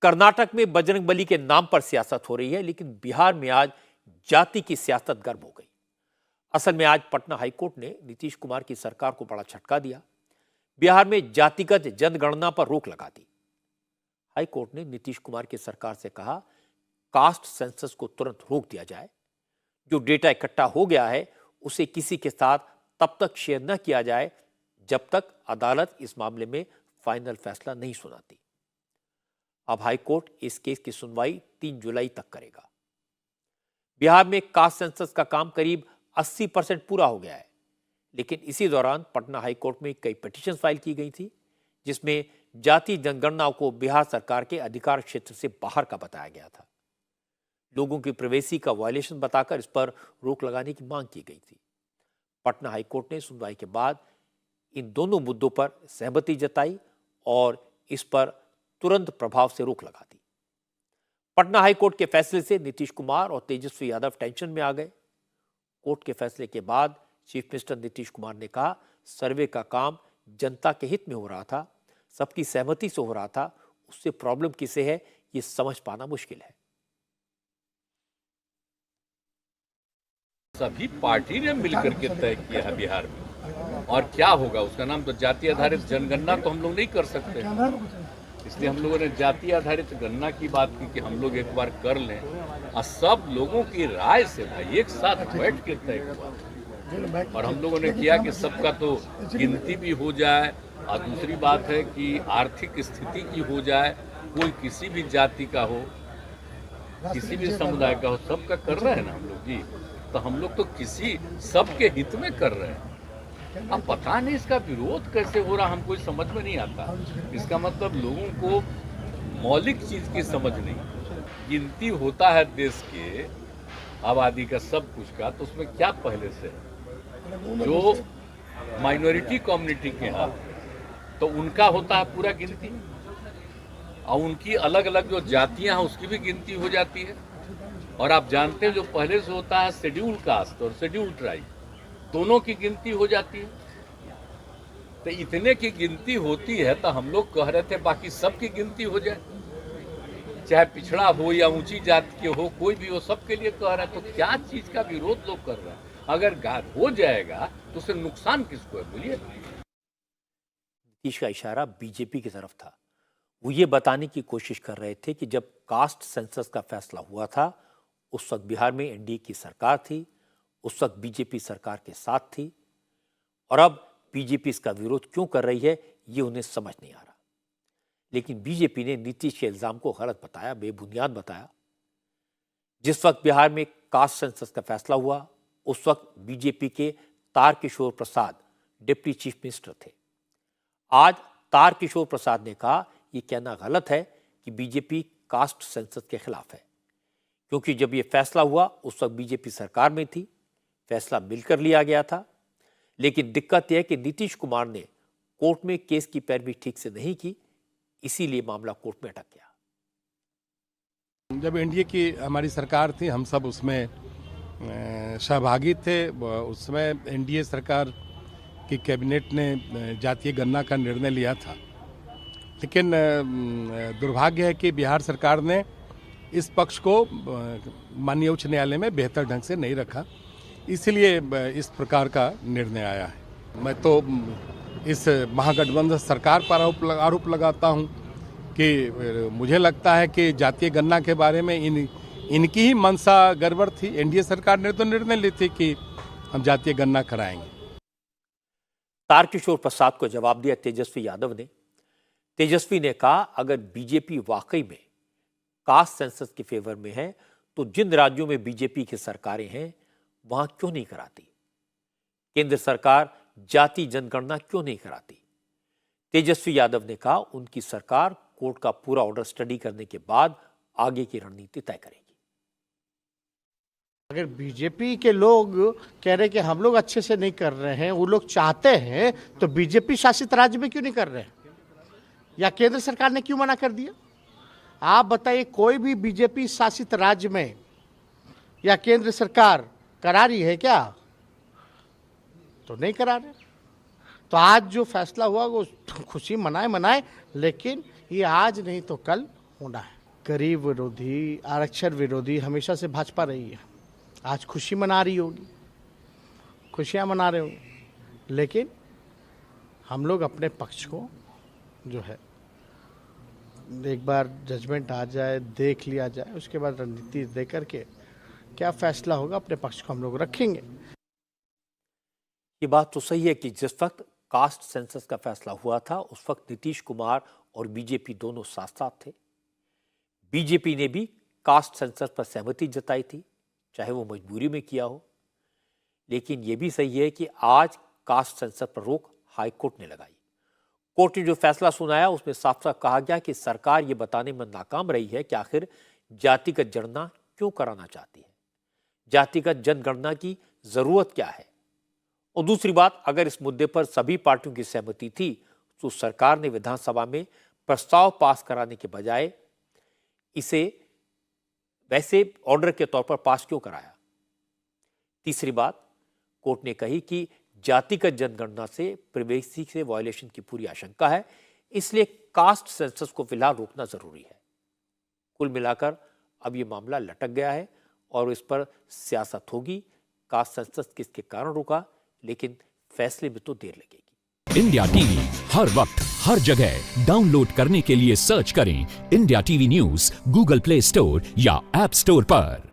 कर्नाटक में बजरंगबली के नाम पर सियासत हो रही है, लेकिन बिहार में आज जाति की सियासत गर्म हो गई। असल में आज पटना हाईकोर्ट ने नीतीश कुमार की सरकार को बड़ा झटका दिया। बिहार में जातिगत जनगणना पर रोक लगा दी। हाईकोर्ट ने नीतीश कुमार की सरकार से कहा, कास्ट सेंसस को तुरंत रोक दिया जाए। जो डेटा इकट्ठा हो गया है उसे किसी के साथ तब तक शेयर न किया जाए जब तक अदालत इस मामले में फाइनल फैसला नहीं सुनाती। अब हाईकोर्ट इस केस की सुनवाई 3 जुलाई तक करेगा। बिहार में कास्ट सेंसस का काम करीब 80% पूरा हो गया है, लेकिन इसी दौरान पटना हाईकोर्ट में कई पिटीशन फाइल की गई थी, जिसमें जाति जनगणना को बिहार सरकार के अधिकार क्षेत्र से बाहर का बताया गया था। लोगों की प्राइवेसी का वायलेशन बताकर इस पर रोक लगाने की मांग की गई थी। पटना हाईकोर्ट ने सुनवाई के बाद इन दोनों मुद्दों पर सहमति जताई और इस पर तुरंत प्रभाव से रोक लगा दी। पटना हाईकोर्ट के फैसले से नीतीश कुमार और तेजस्वी यादव टेंशन में आ गए। कोर्ट के फैसले के बाद चीफ मिनिस्टर नीतीश कुमार ने कहा, सर्वे का काम जनता के हित में हो रहा था, सबकी सहमति से हो रहा था, उससे प्रॉब्लम किसे है ये समझ पाना मुश्किल है। सभी पार्टी ने मिलकर के तय किया है बिहार में, और क्या होगा उसका नाम तो जाति आधारित जनगणना तो हम लोग नहीं कर सकते, इसलिए हम लोगों ने जाति आधारित गणना की बात की कि हम लोग एक बार कर लें और सब लोगों की राय से भाई एक साथ बैठ के तय हुआ। और हम लोगों ने किया कि सबका तो गिनती भी हो जाए, और दूसरी बात है कि आर्थिक स्थिति की हो जाए, कोई किसी भी जाति का हो, किसी भी समुदाय का हो, सबका कर रहे हैं ना हम लोग जी। तो हम लोग तो किसी सबके हित में कर रहे हैं। अब पता नहीं इसका विरोध कैसे हो रहा, हमको समझ में नहीं आता। इसका मतलब लोगों को मौलिक चीज की समझ नहीं। गिनती होता है देश के आबादी का सब कुछ का, तो उसमें क्या पहले से जो माइनॉरिटी कम्युनिटी के हैं तो उनका होता है पूरा गिनती, और उनकी अलग अलग जो जातियां हैं उसकी भी गिनती हो जाती है। और आप जानते हैं जो पहले से होता है शेड्यूल कास्ट और शेड्यूल ट्राइब, दोनों की गिनती हो जाती है। तो इतने की गिनती होती है तो हम लोग कह रहे थे बाकी सबकी गिनती हो जाए, चाहे पिछड़ा हो या ऊंची जाति के हो, कोई भी हो, सबके लिए कह रहे हैं। तो क्या चीज का विरोध लोग कर रहे हैं? अगर हो जाएगा तो उससे नुकसान किसको है बोलिए? नीतीश का इशारा बीजेपी की तरफ था। वो ये बताने की कोशिश कर रहे थे कि जब कास्ट सेंसस का फैसला हुआ था उस वक्त बिहार में एनडीए की सरकार थी, उस वक्त बीजेपी सरकार के साथ थी, और अब बीजेपी इसका विरोध क्यों कर रही है ये उन्हें समझ नहीं आ रहा। लेकिन बीजेपी ने नीतीश के इल्जाम को गलत बताया, बेबुनियाद बताया। जिस वक्त बिहार में कास्ट सेंसस का फैसला हुआ उस वक्त बीजेपी के Tarkishore Prasad deputy chief minister थे। आज तारकिशोर प्रसाद ने कहा यह कहना गलत है कि बीजेपी कास्ट सेंसस के खिलाफ है, क्योंकि जब यह फैसला हुआ उस वक्त बीजेपी सरकार में थी, फैसला मिलकर लिया गया था। लेकिन दिक्कत यह है कि नीतीश कुमार ने कोर्ट में केस की पैरवी ठीक से नहीं की, इसीलिए मामला कोर्ट में अटक गया। जब एनडीए की हमारी सरकार थी हम सब उसमें सहभागी थे। उसमें एनडीए सरकार की कैबिनेट ने जातीय गणना का निर्णय लिया था, लेकिन दुर्भाग्य है कि बिहार सरकार ने इस पक्ष को माननीय उच्च न्यायालय में बेहतर ढंग से नहीं रखा, इसलिए इस प्रकार का निर्णय आया है। मैं तो इस महागठबंधन सरकार पर आरोप लगाता हूं कि मुझे लगता है कि जातीय गणना के बारे में इनकी ही मंशा गड़बड़ थी। एनडीए सरकार ने तो निर्णय ली थी कि हम जातीय गणना कराएंगे। तारकिशोर प्रसाद को जवाब दिया तेजस्वी यादव ने। तेजस्वी ने कहा, अगर बीजेपी वाकई में कास्ट सेंसस के फेवर में है तो जिन राज्यों में बीजेपी की सरकारें हैं वहां क्यों नहीं कराती? केंद्र सरकार जाति जनगणना क्यों नहीं कराती? तेजस्वी यादव ने कहा, उनकी सरकार कोर्ट का पूरा ऑर्डर स्टडी करने के बाद आगे की रणनीति तय करेगी। अगर बीजेपी के लोग कह रहे कि हम लोग अच्छे से नहीं कर रहे हैं, वो लोग चाहते हैं, तो बीजेपी शासित राज्य में क्यों नहीं कर रहे हैं? या केंद्र सरकार ने क्यों मना कर दिया? आप बताइए, कोई भी बीजेपी शासित राज्य में या केंद्र सरकार करा रही है क्या? तो नहीं करा रहे। तो आज जो फैसला हुआ वो खुशी मनाए, लेकिन ये आज नहीं तो कल होना है। गरीब विरोधी, आरक्षण विरोधी हमेशा से भाजपा रही है। आज खुशी मना रही होगी, खुशियाँ मना रहे होंगे, लेकिन हम लोग अपने पक्ष को जो है एक बार जजमेंट आ जाए, देख लिया जाए, उसके बाद रणनीति दे करके क्या फैसला होगा अपने पक्ष को हम लोग रखेंगे। ये बात तो सही है कि जिस वक्त कास्ट सेंसस का फैसला हुआ था उस वक्त नीतीश कुमार और बीजेपी दोनों साथ साथ थे। बीजेपी ने भी कास्ट सेंसस पर सहमति जताई थी, चाहे वो मजबूरी में किया हो। लेकिन ये भी सही है कि आज कास्ट सेंसस पर रोक हाई कोर्ट ने लगाई। कोर्ट ने जो फैसला सुनाया उसमें साफ साफ कहा गया कि सरकार ये बताने में नाकाम रही है कि आखिर जातिगत जनगणना क्यों कराना चाहती है, जातिगत जनगणना की जरूरत क्या है। और दूसरी बात, अगर इस मुद्दे पर सभी पार्टियों की सहमति थी तो सरकार ने विधानसभा में प्रस्ताव पास कराने के बजाय इसे वैसे ऑर्डर के तौर पर पास क्यों कराया। तीसरी बात, कोर्ट ने कही कि जातिगत जनगणना से प्राइवेसी से वायलेशन की पूरी आशंका है, इसलिए कास्ट सेंसस को फिलहाल रोकना जरूरी है। कुल मिलाकर अब ये मामला लटक गया है और इस पर सियासत होगी। कास्ट सेंसस किसके कारण रुका, लेकिन फैसले में तो देर लगेगी। इंडिया टीवी हर वक्त हर जगह डाउनलोड करने के लिए सर्च करें India TV news Google play store या ऐप स्टोर पर।